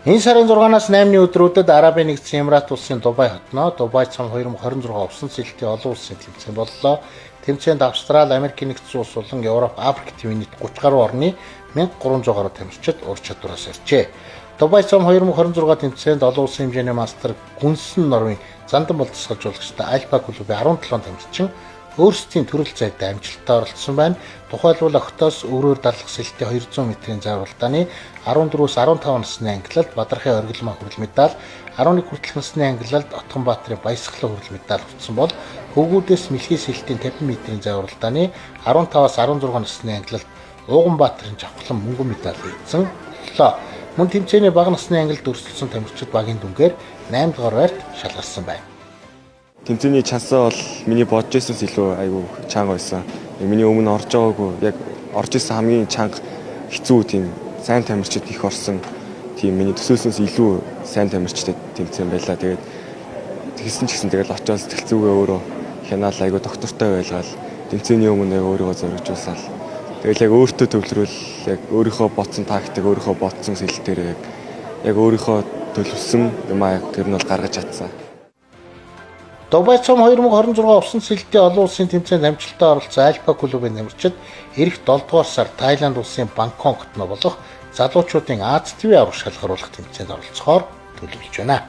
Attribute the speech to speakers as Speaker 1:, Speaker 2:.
Speaker 1: Энэ сарын 6-наас 8-ны өдрүүдэд Арабын нэгдсэн Эмират улсын Дубай хотноо Дубай цам 2026 усан сэлтийн олон улсын тэмцээн боллоо. Тэмцээнд Австрали, Америкийн нэгдсэн улс болон Европ, Африк твийн нийт 30 гаруй орны 1300 гаруй тамирчид ур чадвараас иржээ. Дубай цам 2026 тэмцээнд олон улсын хэмжээний мастер Гүнсэн Норвын зандан боловсруулагчтай Альпа клубын 17 тамирчин өөрсдийн төрөл зайтай амжилттай оролцсон байна. Тухайлбал октоос өрөөр дарлах сэлтийн 200 м-ийн зарвалтааны 14-өөс 15 насны ангилалд Бадрахын оргилмаа хүрэл медаль, 11 хүртэлх насны ангилалд Отгонбаатарын баясгалан хүрэл медаль авсан бол хөвгүүдээс мэлхий сэлтийн 50 м-ийн зарвалтааны 15-аас 16 насны ангилалд Ууганбаатарын жавхлан мөнгөн медаль хийсэн боллоо. Мөн тэмцээний бага насны ангилалд өрсөлдсөн тамирчид багийн дүнгээр 8 дугаар байрт шалгарсан байна.
Speaker 2: Тэмцээний чансаа бол миний бодож байснаас илүү айгүй чанга байсан. Миний өмнө орж байгаагүй яг орж исэн хамгийн чанга хэцүү тийм сайн тамирчид их орсон. Тийм миний төсөөлснөөс илүү сайн тамирчтай тэмцээн байлаа. Тэгээд тэгсэн ч гэсэн тэгэл очиос тэлцүүгээ өөрөө хянаал айгүй доктортой байлгаал тэмцээний өмнө яг өөрийгөө зоригжуулсаал. Тэгэл яг өөртөө төвлөрүүл яг өөрийнхөө бодсон тактик, өөрийнхөө бодсон сэлтээр яг өөрийнхөө төлөвсөн юм аа тэр нь бол гаргаж чадсан.
Speaker 1: Дубай цам 2026 усан сэлтийн олон улсын тэмцээнд амжилттай оролцсон Альпа клубын тамирчид эх 7 дугаар сар Тайланд улсын Бангкок хотноо болох залуучуудын Аз твийн аврах шалгаруулах тэмцээнд оролцохоор төлөвлөж байна.